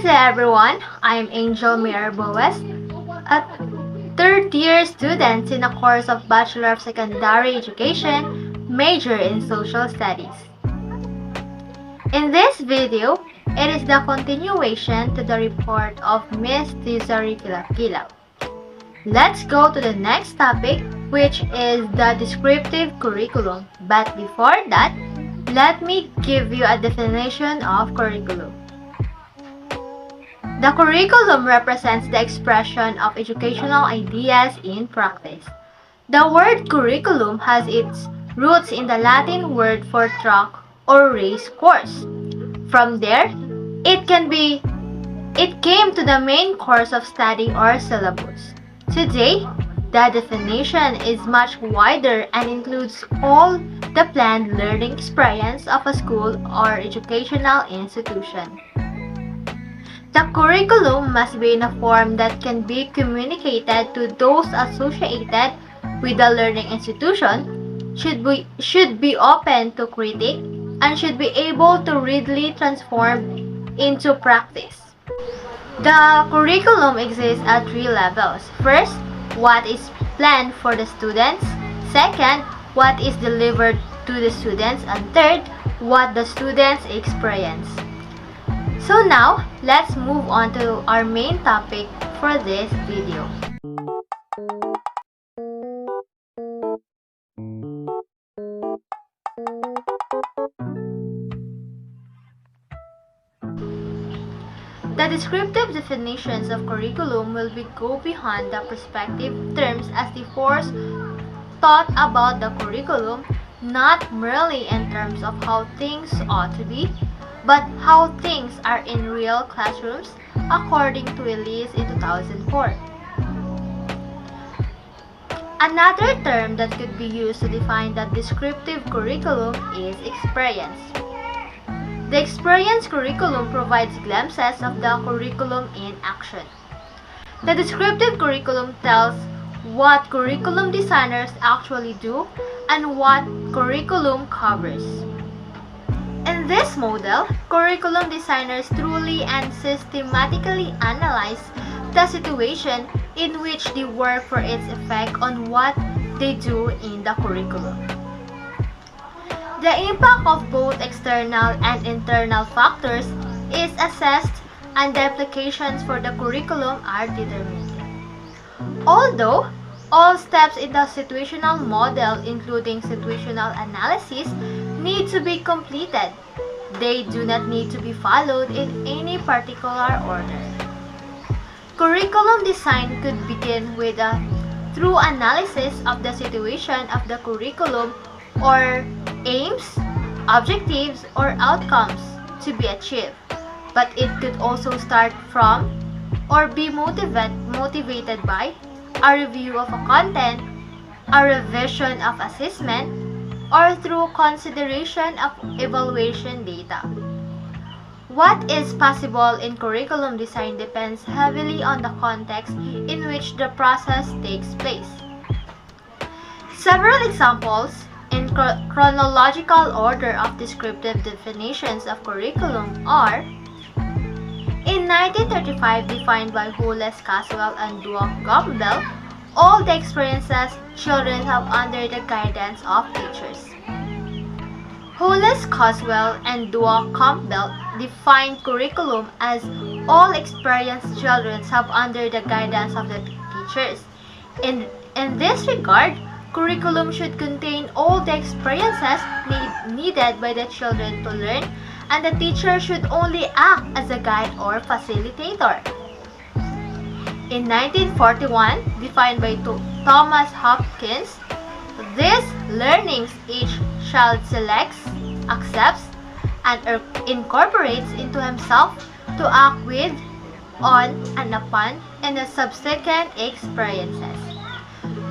Good day everyone, I'm Angel Mayer Boas, a third-year student in a course of Bachelor of Secondary Education, major in Social Studies. In this video, it is the continuation to the report of Miss Desiree Kilaw. Let's go to the next topic, which is the descriptive curriculum. But before that, let me give you a definition of curriculum. The curriculum represents the expression of educational ideas in practice. The word curriculum has its roots in the Latin word for track or race course. From there, it came to the main course of study or syllabus. Today, the definition is much wider and includes all the planned learning experience of a school or educational institution. The curriculum must be in a form that can be communicated to those associated with the learning institution, should be open to critique, and should be able to readily transform into practice. The curriculum exists at three levels. First, what is planned for the students. Second, what is delivered to the students. And third, what the students experience. So now, let's move on to our main topic for this video. The descriptive definitions of curriculum will go beyond the prescriptive terms as they force thought about the curriculum, not merely in terms of how things ought to be, but how things are in real classrooms, according to a list in 2004. Another term that could be used to define the descriptive curriculum is experience. The experience curriculum provides glimpses of the curriculum in action. The descriptive curriculum tells what curriculum designers actually do and what curriculum covers. In this model, curriculum designers truly and systematically analyze the situation in which they work for its effect on what they do in the curriculum. The impact of both external and internal factors is assessed and the applications for the curriculum are determined. Although all steps in the situational model, including situational analysis, need to be completed, they do not need to be followed in any particular order. Curriculum design could begin with a thorough analysis of the situation of the curriculum or aims, objectives, or outcomes to be achieved, but it could also start from or be motivated by a review of a content, a revision of assessment, or through consideration of evaluation data. What is possible in curriculum design depends heavily on the context in which the process takes place. Several examples in chronological order of descriptive definitions of curriculum are: in 1935, defined by Hollis, Caswell, and Duo-Campbell, all the experiences children have under the guidance of teachers. Hollis, Caswell, and Duo-Campbell define curriculum as all experience children have under the guidance of the teachers. In this regard, curriculum should contain all the experiences needed by the children to learn, and the teacher should only act as a guide or facilitator. In 1941, defined by Thomas Hopkins, these learnings each child selects, accepts, and incorporates into himself to act with, on, and upon in the subsequent experiences.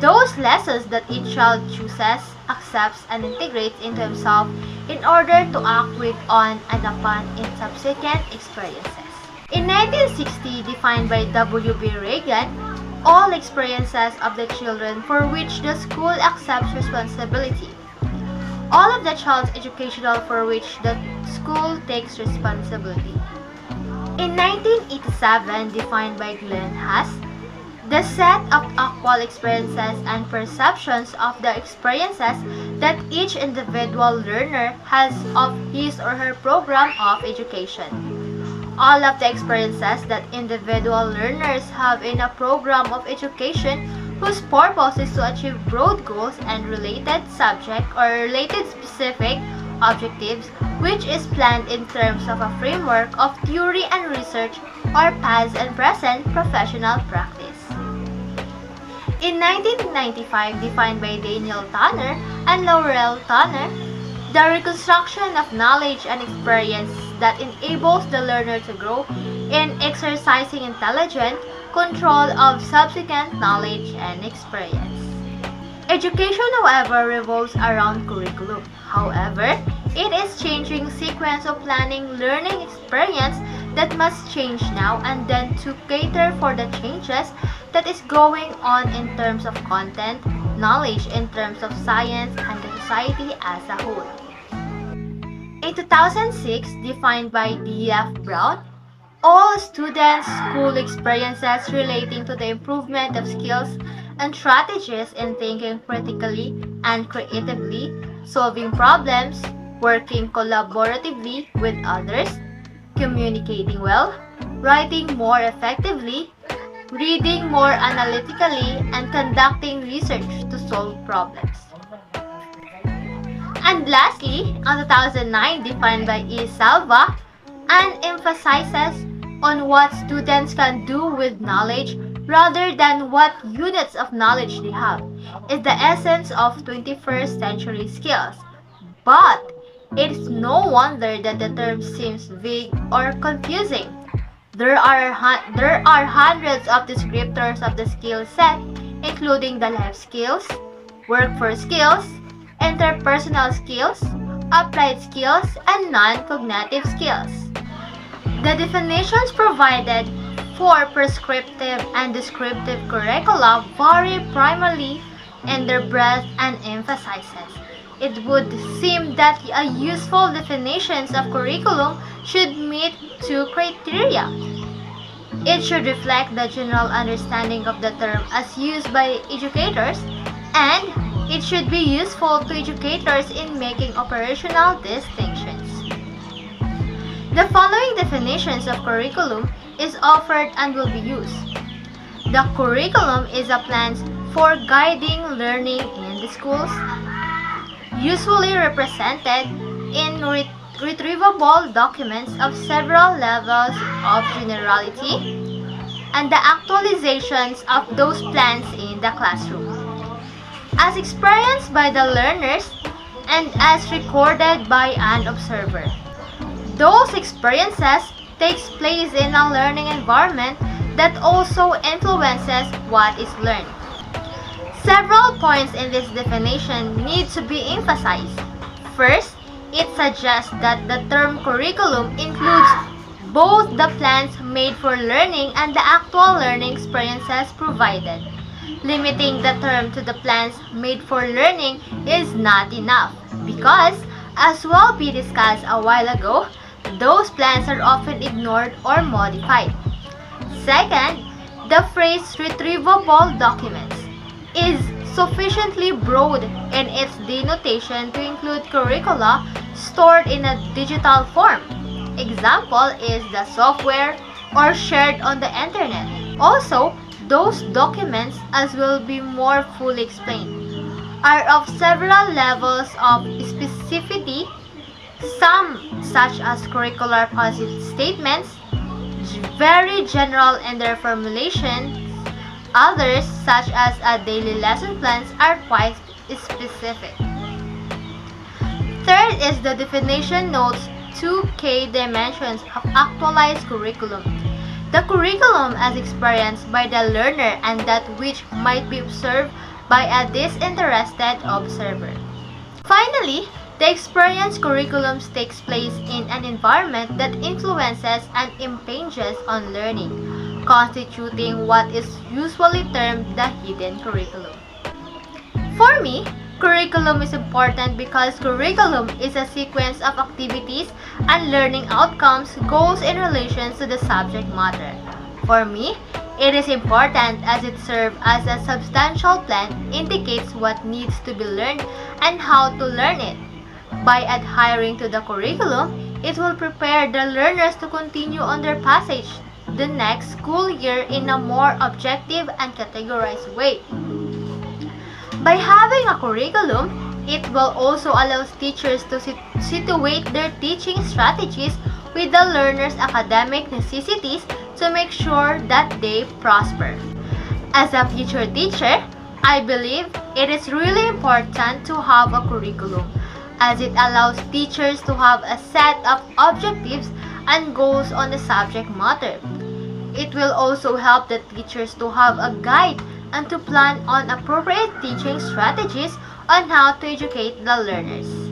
Those lessons that each child chooses, accepts, and integrates into himself in order to act with, on, and upon in subsequent experiences. In 1960, defined by W.B. Reagan, all experiences of the children for which the school accepts responsibility. All of the child's educational for which the school takes responsibility. In 1987, defined by Glenn Haas, the set of actual experiences and perceptions of the experiences that each individual learner has of his or her program of education. All of the experiences that individual learners have in a program of education whose purpose is to achieve broad goals and related subject or related specific objectives, which is planned in terms of a framework of theory and research or past and present professional practice. In 1995, defined by Daniel Tanner and Laurel Tanner, the reconstruction of knowledge and experience that enables the learner to grow in exercising intelligent control of subsequent knowledge and experience. Education, however, revolves around curriculum. However, it is changing sequence of planning learning experience that must change now and then to cater for the changes that is going on in terms of content, knowledge in terms of science and the society as a whole. In 2006, defined by D.F. Brown, all students' school experiences relating to the improvement of skills and strategies in thinking critically and creatively, solving problems, working collaboratively with others, communicating well, writing more effectively, reading more analytically, and conducting research to solve problems. And lastly, on 2009, defined by E. Salva, and emphasizes on what students can do with knowledge rather than what units of knowledge they have, is the essence of 21st century skills. But it is no wonder that the term seems vague or confusing. There are hundreds of descriptors of the skill set, including the life skills, workforce skills, interpersonal skills, applied skills, and non-cognitive skills. The definitions provided for prescriptive and descriptive curricula vary primarily in their breadth and emphasis. It would seem that a useful definitions of curriculum should meet two criteria. It should reflect the general understanding of the term as used by educators, and it should be useful to educators in making operational distinctions. The following definitions of curriculum is offered and will be used. The curriculum is a plan for guiding learning in the schools, usually represented in retrievable documents of several levels of generality, and the actualizations of those plans in the classroom, as experienced by the learners and as recorded by an observer. Those experiences takes place in a learning environment that also influences what is learned. Several points in this definition need to be emphasized. First, it suggests that the term curriculum includes both the plans made for learning and the actual learning experiences provided. Limiting the term to the plans made for learning is not enough because, as will be discussed a while ago, those plans are often ignored or modified. Second, the phrase retrievable documents is sufficiently broad in its denotation to include curricula stored in a digital form. Example is the software or shared on the internet. Also, those documents, as will be more fully explained, are of several levels of specificity, some such as curricular positive statements, very general in their formulation. Others, such as daily lesson plans, are quite specific. Third is the definition notes 2 key dimensions of actualized curriculum. The curriculum as experienced by the learner and that which might be observed by a disinterested observer. Finally, the experience curriculum takes place in an environment that influences and impinges on learning, constituting what is usually termed the hidden curriculum. For me, Curriculum is important because curriculum is a sequence of activities and learning outcomes, goals in relation to the subject matter. For me, it is important as it serves as a substantial plan, indicates what needs to be learned and how to learn it. By adhering to the curriculum, it will prepare the learners to continue on their passage the next school year in a more objective and categorized way. By having a curriculum, it will also allow teachers to situate their teaching strategies with the learners' academic necessities to make sure that they prosper. As a future teacher, I believe it is really important to have a curriculum, as it allows teachers to have a set of objectives and goals on the subject matter. It will also help the teachers to have a guide and to plan on appropriate teaching strategies on how to educate the learners.